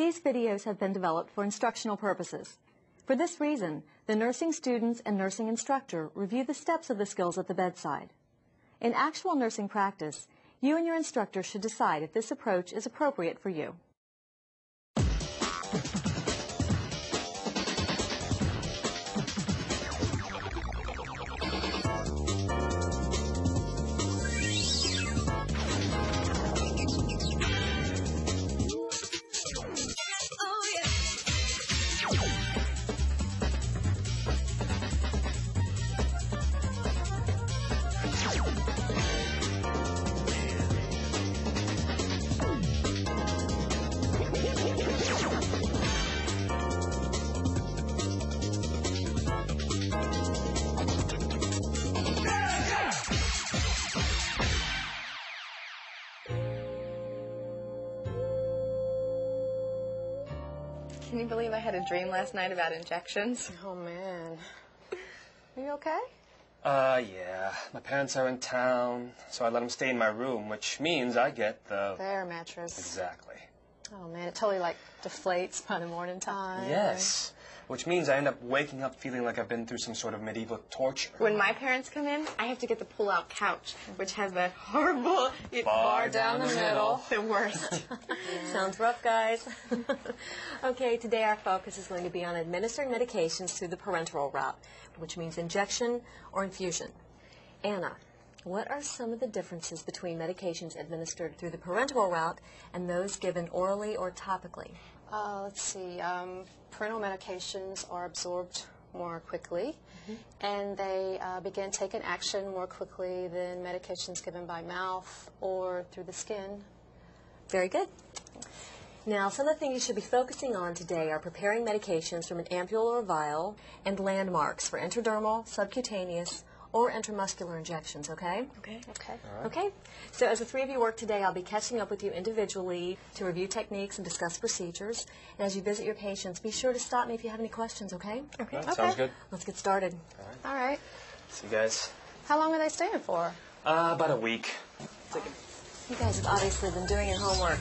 These videos have been developed for instructional purposes. For this reason, the nursing students and nursing instructor review the steps of the skills at the bedside. In actual nursing practice, you and your instructor should decide if this approach is appropriate for you. Can you believe I had a dream last night about injections? Oh, man. Are you okay? Yeah. My parents are in town, so I let them stay in my room, which means I get the... Their mattress. Exactly. Oh, man, it totally, deflates by the morning time. Yes. Which means I end up waking up feeling like I've been through some sort of medieval torture. When my parents come in, I have to get the pull-out couch, which has that horrible bar down the middle. The worst. Sounds rough, guys. Okay, today our focus is going to be on administering medications through the parenteral route, which means injection or infusion. Anna, what are some of the differences between medications administered through the parenteral route and those given orally or topically? Let's see. Parenteral medications are absorbed more quickly, and they begin taking action more quickly than medications given by mouth or through the skin. Very good. Now, some of the things you should be focusing on today are preparing medications from an ampule or vial and landmarks for intradermal, subcutaneous, or intramuscular injections, okay? Okay. Okay. All right. Okay. So as the three of you work today, I'll be catching up with you individually to review techniques and discuss procedures. And as you visit your patients, be sure to stop me if you have any questions, okay? Okay. All right, sounds good. Let's get started. All right. See you guys. How long are they staying for? About a week. You guys have obviously been doing your homework.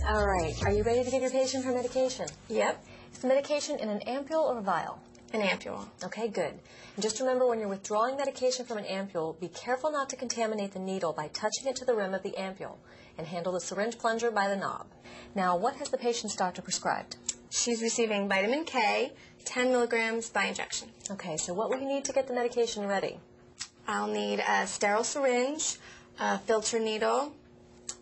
All right. Are you ready to give your patient her medication? Yep. Is the medication in an ampule or a vial? An ampule. Okay, good. And just remember, when you're withdrawing medication from an ampule, be careful not to contaminate the needle by touching it to the rim of the ampule, and handle the syringe plunger by the knob. Now, what has the patient's doctor prescribed? She's receiving vitamin K, 10 milligrams by injection. Okay, so what will you need to get the medication ready? I'll need a sterile syringe, a filter needle,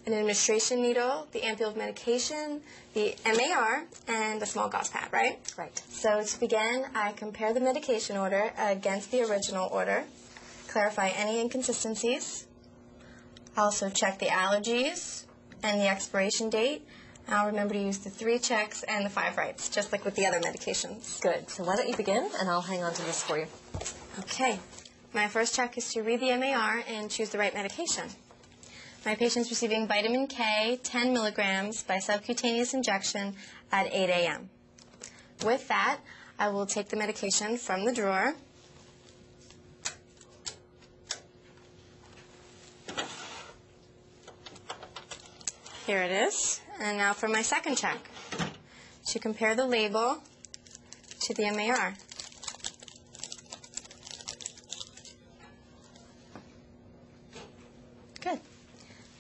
an administration needle, the ampule of medication, the MAR, and a small gauze pad, right? Right. So to begin, I compare the medication order against the original order, clarify any inconsistencies. I also check the allergies and the expiration date. And I'll remember to use the 3 checks and the 5 writes, just like with the other medications. Good. So why don't you begin, and I'll hang on to this for you. Okay. My first check is to read the MAR and choose the right medication. My patient's receiving vitamin K, 10 milligrams by subcutaneous injection at 8 a.m. With that, I will take the medication from the drawer. Here it is. And now for my second check, to compare the label to the MAR. Good.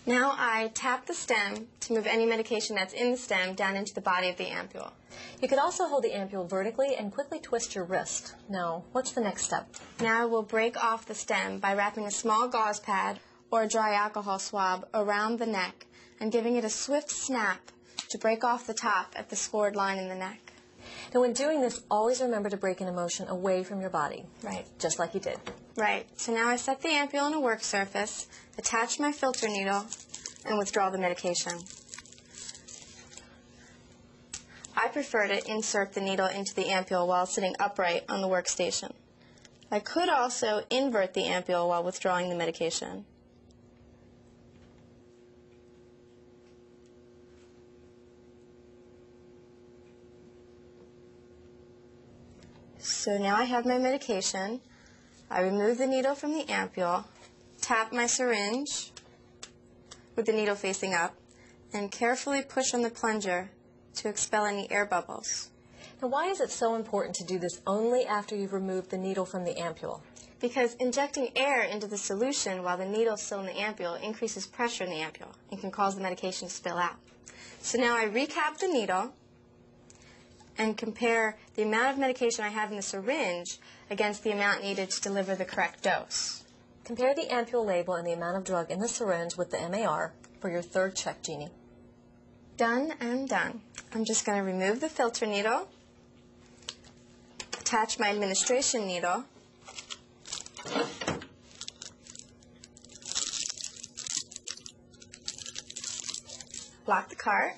Now I tap the stem to move any medication that's in the stem down into the body of the ampule. You could also hold the ampule vertically and quickly twist your wrist. Now, what's the next step? Now I will break off the stem by wrapping a small gauze pad or a dry alcohol swab around the neck and giving it a swift snap to break off the top at the scored line in the neck. Now, when doing this, always remember to break an emotion away from your body. Right. Just like you did. Right. So now I set the ampule on a work surface, attach my filter needle, and withdraw the medication. I prefer to insert the needle into the ampule while sitting upright on the workstation. I could also invert the ampule while withdrawing the medication. So now I have my medication. I remove the needle from the ampule, tap my syringe with the needle facing up, and carefully push on the plunger to expel any air bubbles. Now, why is it so important to do this only after you've removed the needle from the ampule? Because injecting air into the solution while the needle is still in the ampule increases pressure in the ampule and can cause the medication to spill out. So now I recap the needle and compare the amount of medication I have in the syringe against the amount needed to deliver the correct dose. Compare the ampule label and the amount of drug in the syringe with the MAR for your third check, Jeannie. Done and done. I'm just going to remove the filter needle, attach my administration needle, lock the cart.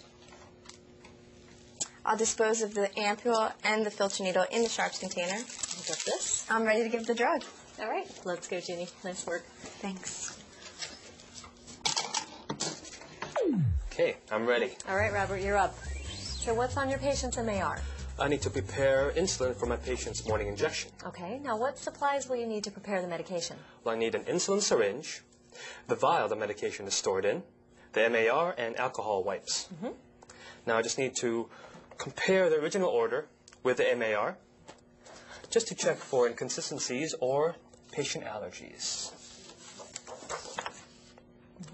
I'll dispose of the ampule and the filter needle in the sharps container. I'll get this. I'm ready to give the drug. All right, let's go, Jeannie. Nice work. Thanks. Okay, I'm ready. All right, Robert, you're up. So what's on your patient's MAR? I need to prepare insulin for my patient's morning injection. Okay, now what supplies will you need to prepare the medication? Well, I need an insulin syringe, the vial the medication is stored in, the MAR, and alcohol wipes. Now I just need to compare the original order with the MAR just to check for inconsistencies or patient allergies.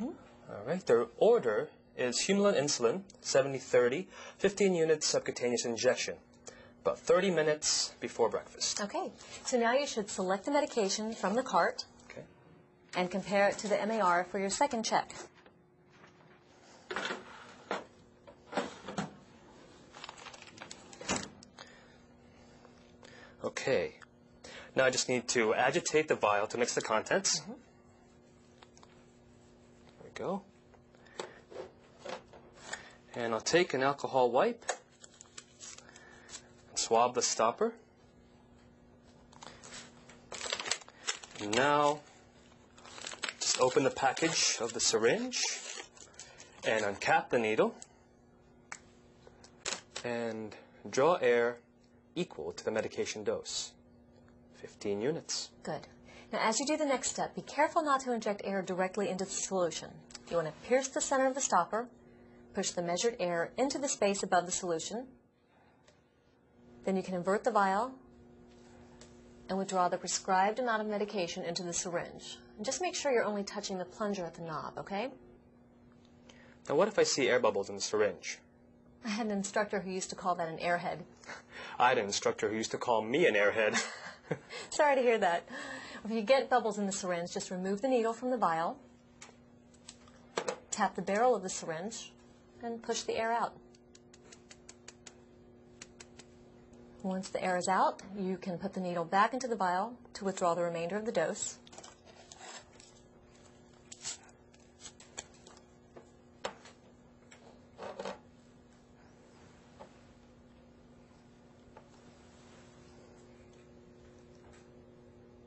All right, the order is Humulin insulin, 70/30, 15 units subcutaneous injection, about 30 minutes before breakfast. Okay, so now you should select the medication from the cart Okay. and compare it to the MAR for your second check. Okay. Now I just need to agitate the vial to mix the contents. There we go. And I'll take an alcohol wipe and swab the stopper. And now just open the package of the syringe and uncap the needle and draw air equal to the medication dose, 15 units. Good. Now, as you do the next step, be careful not to inject air directly into the solution. You want to pierce the center of the stopper, push the measured air into the space above the solution. Then you can invert the vial and withdraw the prescribed amount of medication into the syringe. And just make sure you're only touching the plunger at the knob, okay? Now what if I see air bubbles in the syringe? I had an instructor who used to call that an airhead. I had an instructor who used to call me an airhead. Sorry to hear that. If you get bubbles in the syringe, just remove the needle from the vial, tap the barrel of the syringe, and push the air out. Once the air is out, you can put the needle back into the vial to withdraw the remainder of the dose.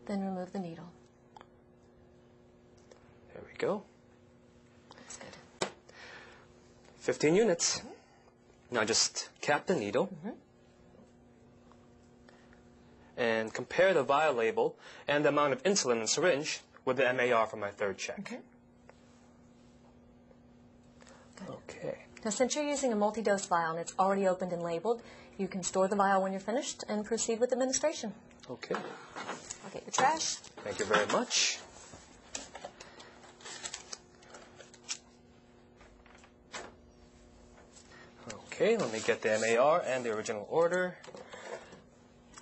Then remove the needle. There we go. That's good. 15 units. Now just cap the needle and compare the vial label and the amount of insulin in the syringe with the MAR for my third check. Okay. Now, since you're using a multi-dose vial and it's already opened and labeled, you can store the vial when you're finished and proceed with administration. Okay. I'll get your trash. Thank you very much. Okay, let me get the MAR and the original order.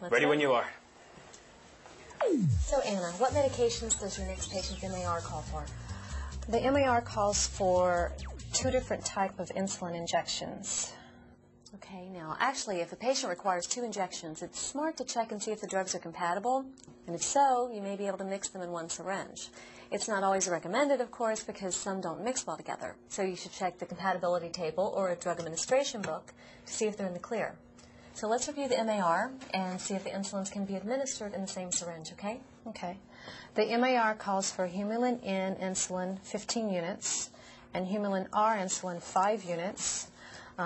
Let's Ready go. when you are. So, Anna, what medications does your next patient's MAR call for? The MAR calls for 2 different types of insulin injections. Okay, now, actually, if a patient requires 2 injections, it's smart to check and see if the drugs are compatible, and if so, you may be able to mix them in one syringe. It's not always recommended, of course, because some don't mix well together, so you should check the compatibility table or a drug administration book to see if they're in the clear. So let's review the MAR and see if the insulins can be administered in the same syringe, okay? Okay. The MAR calls for Humulin N insulin 15 units and Humulin R insulin 5 units,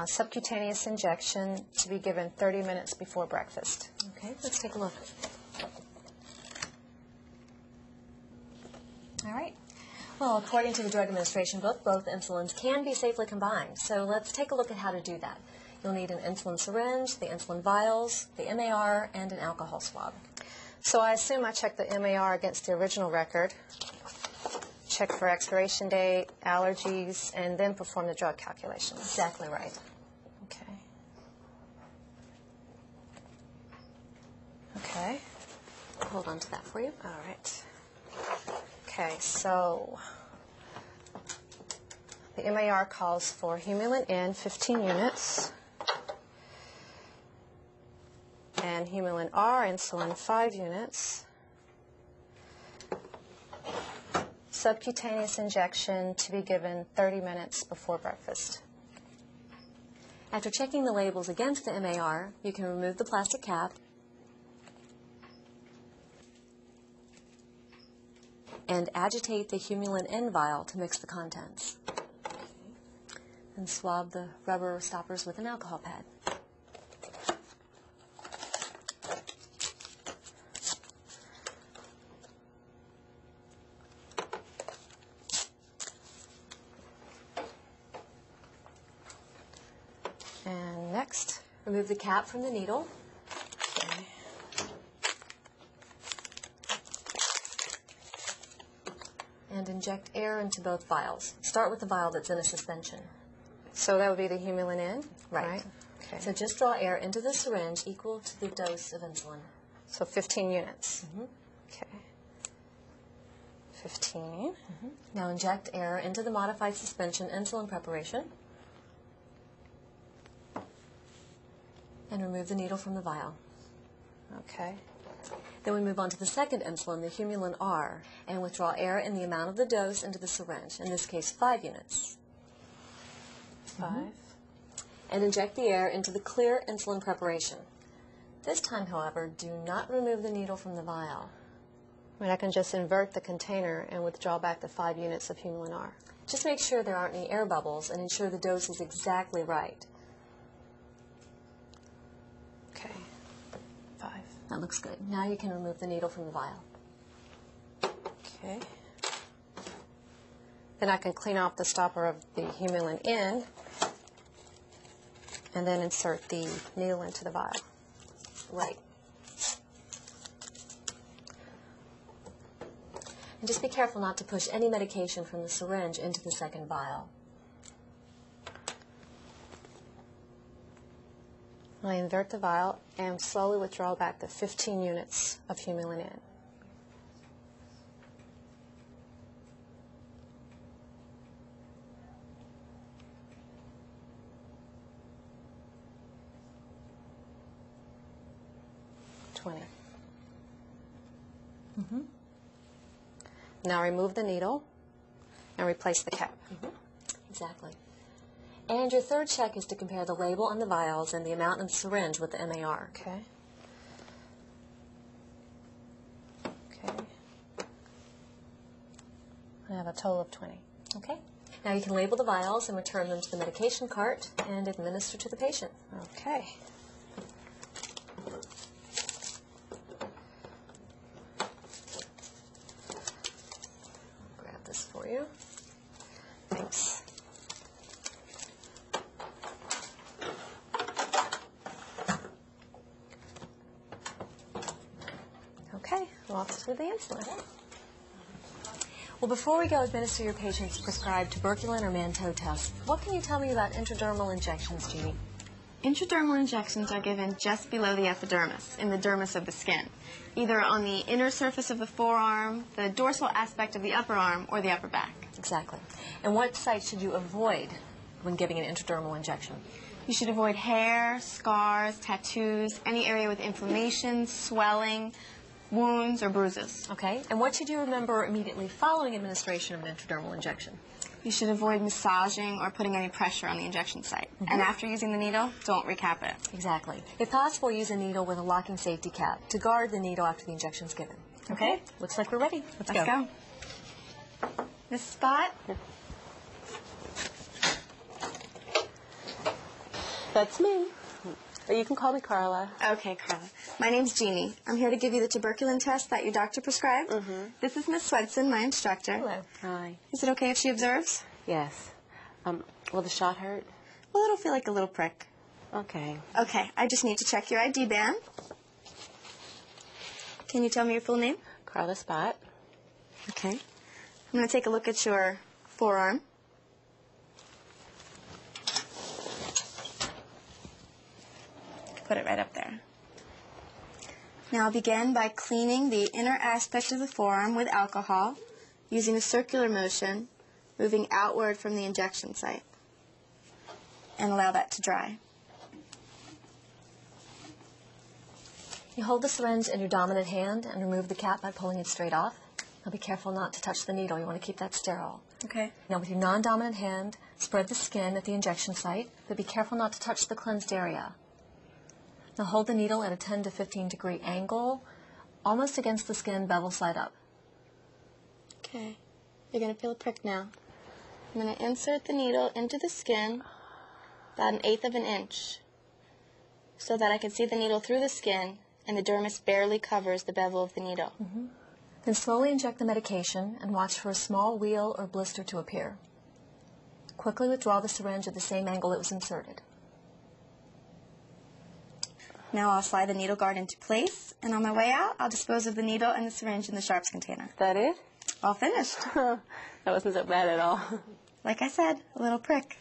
subcutaneous injection to be given 30 minutes before breakfast. Okay, let's take a look. All right. Well, according to the Drug Administration book, both insulins can be safely combined. So let's take a look at how to do that. You'll need an insulin syringe, the insulin vials, the MAR, and an alcohol swab. So I assume I check the MAR against the original record, check for expiration date, allergies, and then perform the drug calculations. Exactly right. Okay. Okay. Hold on to that for you. All right. Okay, so the MAR calls for Humulin N 15 units and Humulin R insulin 5 units. Subcutaneous injection to be given 30 minutes before breakfast. After checking the labels against the MAR, you can remove the plastic cap and agitate the Humulin N vial to mix the contents. And swab the rubber stoppers with an alcohol pad. And next, Remove the cap from the needle. okay. And inject air into both vials. Start with the vial that's in a suspension. So that would be the Humulin N, Right. Okay. So just draw air into the syringe equal to the dose of insulin. So 15 units. Okay. 15. Now inject air into the modified suspension insulin preparation. And remove the needle from the vial. Okay. Then we move on to the second insulin, the Humulin R, and withdraw air in the amount of the dose into the syringe, in this case 5 units. 5. And inject the air into the clear insulin preparation. This time, however, do not remove the needle from the vial. I mean, I can just invert the container and withdraw back the 5 units of Humulin R. Just make sure there aren't any air bubbles and ensure the dose is exactly right. Okay. 5. That looks good. Now you can remove the needle from the vial. Okay. Then I can clean off the stopper of the Humulin N and then insert the needle into the vial. Right. And just be careful not to push any medication from the syringe into the second vial. I invert the vial and slowly withdraw back the 15 units of Humulin N. Now remove the needle and replace the cap. Exactly. And your third check is to compare the label on the vials and the amount in the syringe with the MAR. Okay. Okay. I have a total of 20. Okay. Now you can label the vials and return them to the medication cart and administer to the patient. Okay. Grab this for you. Thanks. Okay, lots to the insulin. Well, before we go administer your patient's prescribed tuberculin or Mantoux test, what can you tell me about intradermal injections, Jeannie? Intradermal injections are given just below the epidermis, in the dermis of the skin, either on the inner surface of the forearm, the dorsal aspect of the upper arm, or the upper back. Exactly. And what site should you avoid when giving an intradermal injection? You should avoid hair, scars, tattoos, any area with inflammation, swelling, wounds, or bruises. Okay. And what should you remember immediately following administration of an intradermal injection? You should avoid massaging or putting any pressure on the injection site. And after using the needle, don't recap it. Exactly. If possible, use a needle with a locking safety cap to guard the needle after the injection is given. Okay? Looks like we're ready. Let's go. This spot. That's me. You can call me Carla. Okay, Carla. My name's Jeannie. I'm here to give you the tuberculin test that your doctor prescribed. This is Miss Swenson, my instructor. Hello. Hi. Is it okay if she observes? Yes. Will the shot hurt? Well, it'll feel like a little prick. Okay. Okay, I just need to check your ID band. Can you tell me your full name? Carla Spot. Okay. I'm going to take a look at your forearm. Put it right up there. Now I'll begin by cleaning the inner aspect of the forearm with alcohol using a circular motion, moving outward from the injection site. And allow that to dry. You hold the syringe in your dominant hand and remove the cap by pulling it straight off. Now be careful not to touch the needle. You want to keep that sterile. Okay. Now with your non-dominant hand, spread the skin at the injection site, but be careful not to touch the cleansed area. Now hold the needle at a 10 to 15 degree angle, almost against the skin, bevel side up. Okay. You're going to feel a prick now. I'm going to insert the needle into the skin about 1/8 of an inch so that I can see the needle through the skin and the dermis barely covers the bevel of the needle. Then slowly inject the medication and watch for a small wheal or blister to appear. Quickly withdraw the syringe at the same angle it was inserted. Now I'll slide the needle guard into place, and on my way out, I'll dispose of the needle and the syringe in the sharps container. That it? All finished. That wasn't so bad at all. Like I said, a little prick.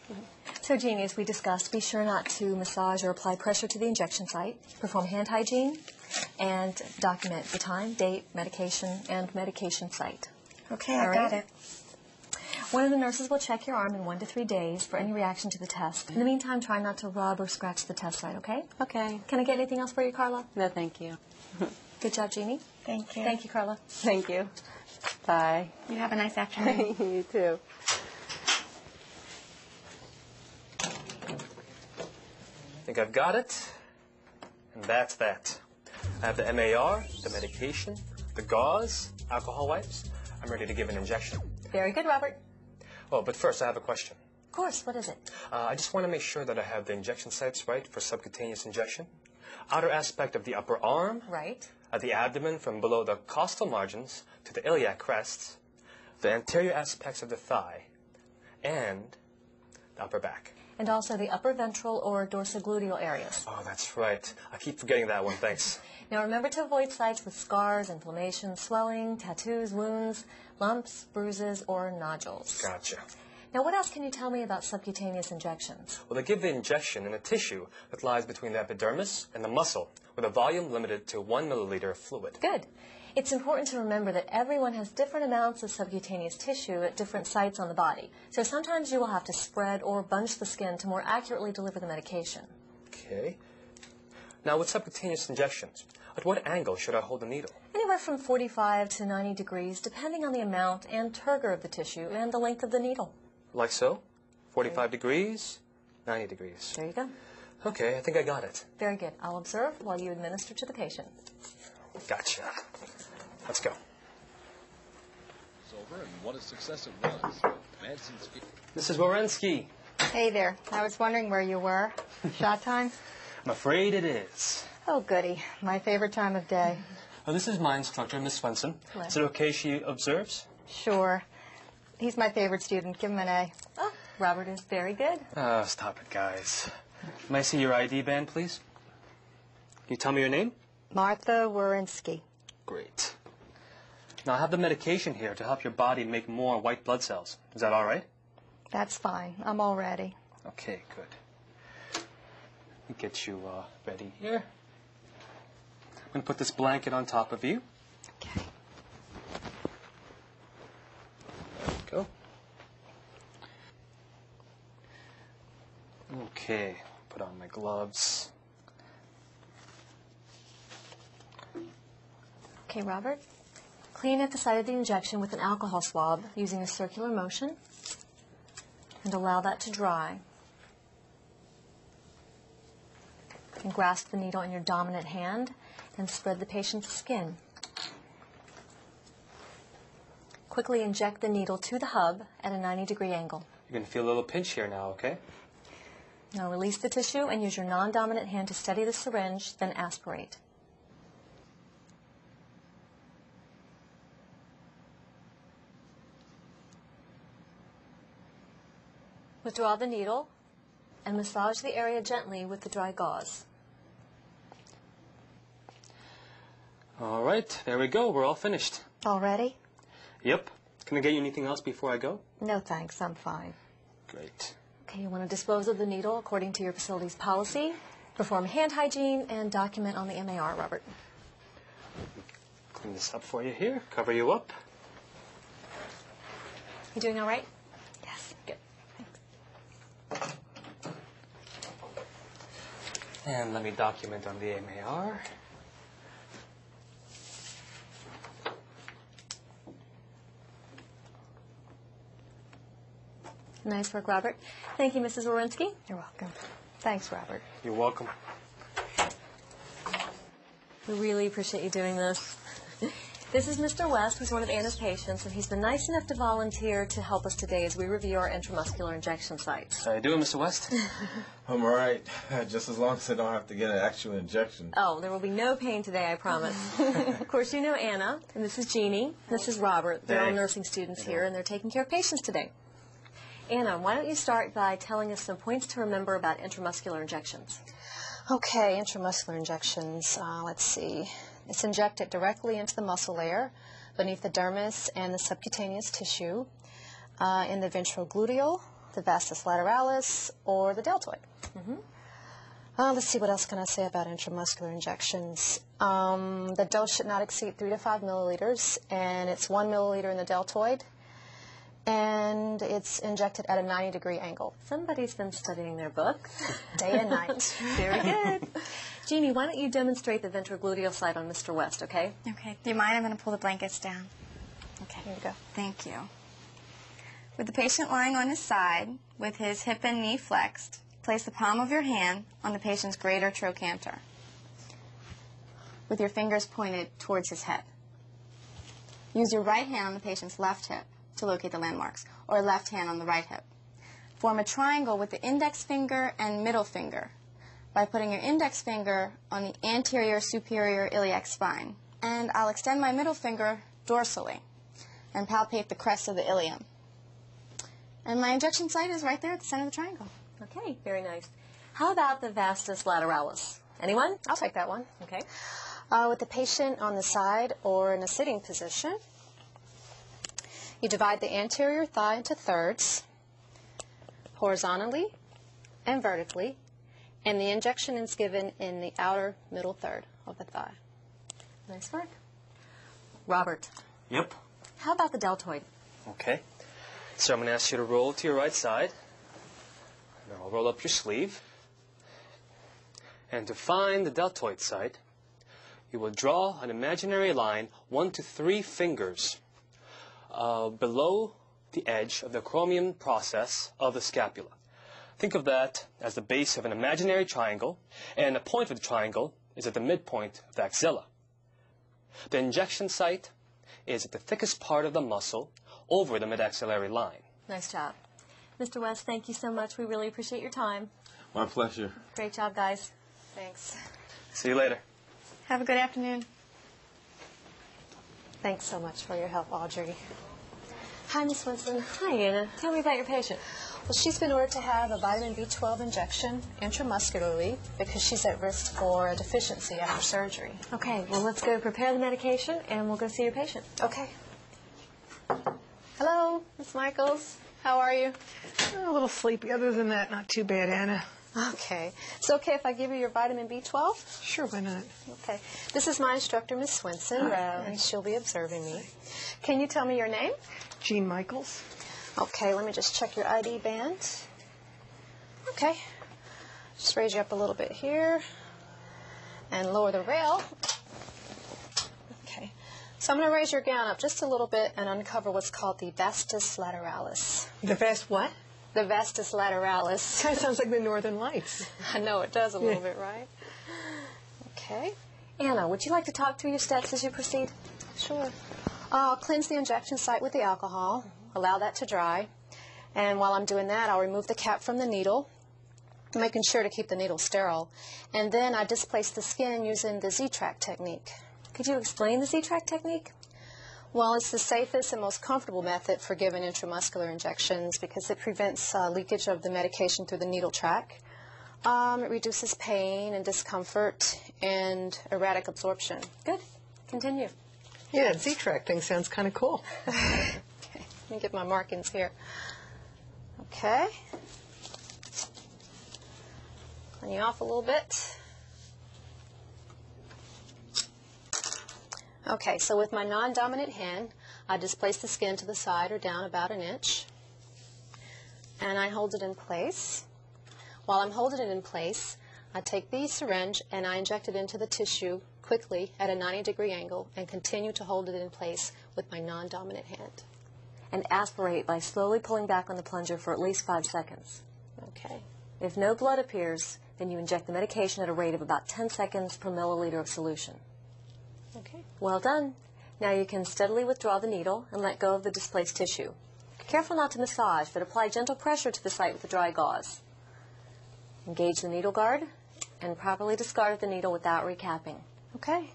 So Jeannie, as we discussed, be sure not to massage or apply pressure to the injection site, perform hand hygiene, and document the time, date, medication, and medication site. Okay, All I got right. it. One of the nurses will check your arm in 1 to 3 days for any reaction to the test. In the meantime, try not to rub or scratch the test site, okay? Okay. Can I get anything else for you, Carla? No, thank you. Good job, Jeannie. Thank you. Thank you, Carla. Thank you. Bye. You have a nice afternoon. You too. I think I've got it. And that's that. I have the MAR, the medication, the gauze, alcohol wipes. I'm ready to give an injection. Very good, Robert. Oh, but first I have a question. Of course, what is it? I just want to make sure that I have the injection sites right for subcutaneous injection. Outer aspect of the upper arm, Right. at the abdomen from below the costal margins to the iliac crest, the anterior aspects of the thigh, and the upper back. And also the upper ventral or dorsogluteal areas. Oh, that's right. I keep forgetting that one. Thanks. Now remember to avoid sites with scars, inflammation, swelling, tattoos, wounds, lumps, bruises, or nodules. Gotcha. Now what else can you tell me about subcutaneous injections? Well, they give the injection in a tissue that lies between the epidermis and the muscle, with a volume limited to 1 milliliter of fluid. Good. It's important to remember that everyone has different amounts of subcutaneous tissue at different sites on the body. So sometimes you will have to spread or bunch the skin to more accurately deliver the medication. Okay. Now, with subcutaneous injections, at what angle should I hold the needle? Anywhere from 45 to 90 degrees, depending on the amount and turgor of the tissue and the length of the needle. Like so? 45 degrees, 90 degrees. There you go. Okay, I think I got it. Very good. I'll observe while you administer to the patient. Gotcha. Let's go. It's over, and what a success it was. Madsen's Mrs. Wierenski, Hey there. I was wondering where you were. Shot time? I'm afraid it is. Oh, goody. My favorite time of day. Well, this is my instructor, Miss Swenson. Hello. Is it okay she observes? Sure. He's my favorite student. Give him an A. Oh, Robert is very good. Stop it, guys. May I see your ID band, please? Can you tell me your name? Martha Warinsky. Great. Now, I have the medication here to help your body make more white blood cells. Is that all right? That's fine. I'm all ready. Okay, good. Let me get you ready here. I'm going to put this blanket on top of you. Okay. There we go. Okay, put on my gloves. Okay, Robert. Clean at the site of the injection with an alcohol swab using a circular motion and allow that to dry. And grasp the needle in your dominant hand and spread the patient's skin. Quickly inject the needle to the hub at a 90-degree angle. You're going to feel a little pinch here now, okay? Now release the tissue and use your non-dominant hand to steady the syringe, then aspirate. Withdraw the needle and massage the area gently with the dry gauze. All right, there we go. We're all finished. Already? Yep. Can I get you anything else before I go? No, thanks. I'm fine. Great. Okay, you want to dispose of the needle according to your facility's policy, perform hand hygiene, and document on the MAR, Robert. Clean this up for you here. Cover you up. You doing all right? Yes. Good. And let me document on the MAR. Nice work, Robert. Thank you, Mrs. Wawrinski. You're welcome. Thanks, Robert. You're welcome. We really appreciate you doing this. This is Mr. West, who's one of Anna's patients, and he's been nice enough to volunteer to help us today as we review our intramuscular injection sites. How you doing, Mr. West? I'm all right, just as long as I don't have to get an actual injection. Oh, there will be no pain today, I promise. Of course, you know Anna, and this is Jeannie, this is Robert. They're all Thanks. nursing students here, and they're taking care of patients today. Anna, why don't you start by telling us some points to remember about intramuscular injections? Okay, intramuscular injections. Let's see. It's injected directly into the muscle layer beneath the dermis and the subcutaneous tissue in the ventrogluteal, the vastus lateralis, or the deltoid. Let's see, what else can I say about intramuscular injections? The dose should not exceed 3 to 5 milliliters, and it's 1 milliliter in the deltoid, and it's injected at a 90-degree angle. Somebody's been studying their books. Day and night. Very good. Jeannie, why don't you demonstrate the ventrogluteal site on Mr. West, okay? Okay. Do you mind? I'm going to pull the blankets down. Okay, here we go. Thank you. With the patient lying on his side, with his hip and knee flexed, place the palm of your hand on the patient's greater trochanter, with your fingers pointed towards his head. Use your right hand on the patient's left hip to locate the landmarks, or left hand on the right hip. Form a triangle with the index finger and middle finger by putting your index finger on the anterior superior iliac spine. And I'll extend my middle finger dorsally and palpate the crest of the ilium. And my injection site is right there at the center of the triangle. Okay, very nice. How about the vastus lateralis? Anyone? I'll take that one. Okay. With the patient on the side or in a sitting position, you divide the anterior thigh into thirds, horizontally and vertically, and the injection is given in the outer middle third of the thigh. Nice work. Robert, Yep. how about the deltoid? Okay. So I'm going to ask you to roll to your right side. And I'll roll up your sleeve. And to find the deltoid site, you will draw an imaginary line 1 to 3 fingers below the edge of the acromion process of the scapula. Think of that as the base of an imaginary triangle, and the point of the triangle is at the midpoint of the axilla. The injection site is at the thickest part of the muscle over the mid-axillary line. Nice job. Mr. West, thank you so much. We really appreciate your time. My pleasure. Great job, guys. Thanks. See you later. Have a good afternoon. Thanks so much for your help, Audrey. Hi, Ms. Winston. Hi, Anna. Tell me about your patient. Well, she's been ordered to have a vitamin B12 injection intramuscularly because she's at risk for a deficiency after surgery. Okay, well, let's go prepare the medication, and we'll go see your patient. Okay. Hello, Miss Michaels. How are you? A little sleepy. Other than that, not too bad, Anna. Okay. It's okay if I give you your vitamin B12? Sure, why not? Okay. This is my instructor, Miss Swinson, and she'll be observing me. Can you tell me your name? Jean Michaels. Okay, let me just check your ID band. Okay. Just raise you up a little bit here and lower the rail. Okay. So I'm going to raise your gown up just a little bit and uncover what's called the vastus lateralis. The vast what? The vastus lateralis. That sounds like the Northern Lights. I know it does a little bit, right? Okay. Anna, would you like to talk through your steps as you proceed? Sure. I'll cleanse the injection site with the alcohol, allow that to dry, and while I'm doing that, I'll remove the cap from the needle making sure to keep the needle sterile. And then I displace the skin using the Z-Track technique. Could you explain the Z-Track technique? Well, it's the safest and most comfortable method for giving intramuscular injections because it prevents leakage of the medication through the needle track. It reduces pain and discomfort and erratic absorption. Good. Continue. Yeah, Z-Track thing sounds kind of cool. Okay, let me get my markings here. Okay. Clean you off a little bit. Okay, so with my non-dominant hand, I displace the skin to the side or down about an inch, and I hold it in place. While I'm holding it in place, I take the syringe and I inject it into the tissue quickly at a 90-degree angle and continue to hold it in place with my non-dominant hand. And aspirate by slowly pulling back on the plunger for at least 5 seconds. Okay. If no blood appears, then you inject the medication at a rate of about 10 seconds per milliliter of solution. Okay. Well done. Now you can steadily withdraw the needle and let go of the displaced tissue. Careful not to massage, but apply gentle pressure to the site with a dry gauze. Engage the needle guard and properly discard the needle without recapping. Okay.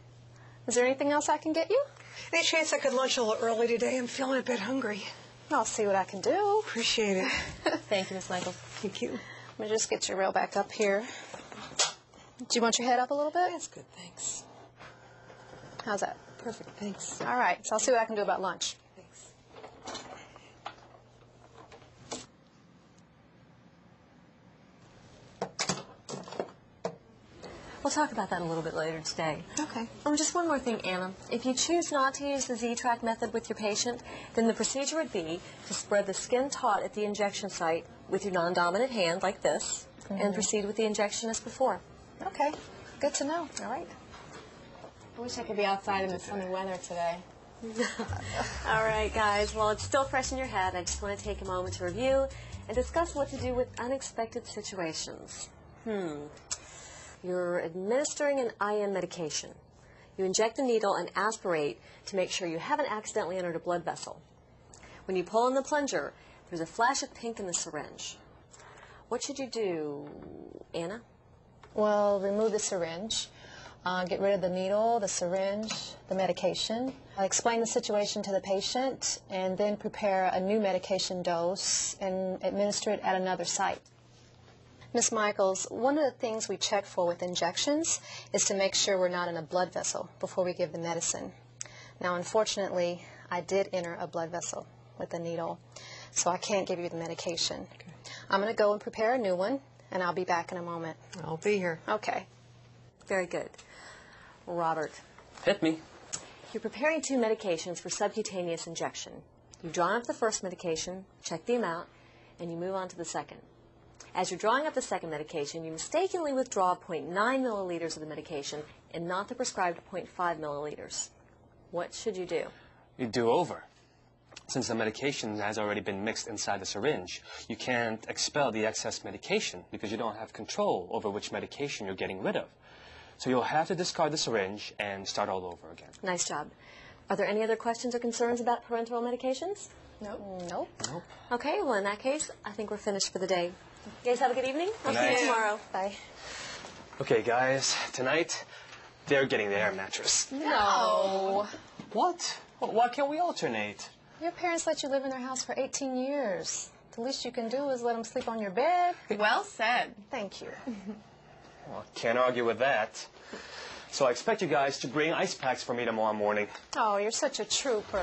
Is there anything else I can get you? Any chance I could lunch a little early today? I'm feeling a bit hungry. I'll see what I can do. Appreciate it. Thank you, Miss Michaels. Thank you. Let me just get your rail back up here. Do you want your head up a little bit? That's good, thanks. How's that? Perfect, thanks. All right, so I'll see what I can do about lunch. Thanks. We'll talk about that a little bit later today. Okay. Just one more thing, Anna. If you choose not to use the Z-Track method with your patient, then the procedure would be to spread the skin taut at the injection site with your non-dominant hand, like this, and proceed with the injection as before. Okay, good to know. All right. I wish I could be outside in the sunny weather today. All right, guys. Well, it's still fresh in your head. I just want to take a moment to review and discuss what to do with unexpected situations. You're administering an IM medication. You inject a needle and aspirate to make sure you haven't accidentally entered a blood vessel. When you pull on the plunger, there's a flash of pink in the syringe. What should you do, Anna? Well, remove the syringe, get rid of the needle, the syringe, the medication. Explain the situation to the patient, and then prepare a new medication dose and administer it at another site. Ms. Michaels, one of the things we check for with injections is to make sure we're not in a blood vessel before we give the medicine. Now, unfortunately, I did enter a blood vessel with the needle, so I can't give you the medication. Okay. I'm going to go and prepare a new one, and I'll be back in a moment. I'll be here. Okay. Very good. Robert, Hit me. you're preparing 2 medications for subcutaneous injection. You've drawn up the first medication, check the amount, and you move on to the second. As you're drawing up the second medication, you mistakenly withdraw 0.9 milliliters of the medication and not the prescribed 0.5 milliliters. What should you do? You do over. Since the medication has already been mixed inside the syringe, you can't expel the excess medication because you don't have control over which medication you're getting rid of. So you'll have to discard the syringe and start all over again. Nice job. Are there any other questions or concerns about parenteral medications? Nope. Okay, well, in that case, I think we're finished for the day. You guys have a good evening. I'll see you night. tomorrow. Bye. Okay, guys, tonight, they're getting the air mattress. No. What? Why can't we alternate? Your parents let you live in their house for 18 years. The least you can do is let them sleep on your bed. Well said. Thank you. Well, can't argue with that. So I expect you guys to bring ice packs for me tomorrow morning. Oh, you're such a trooper.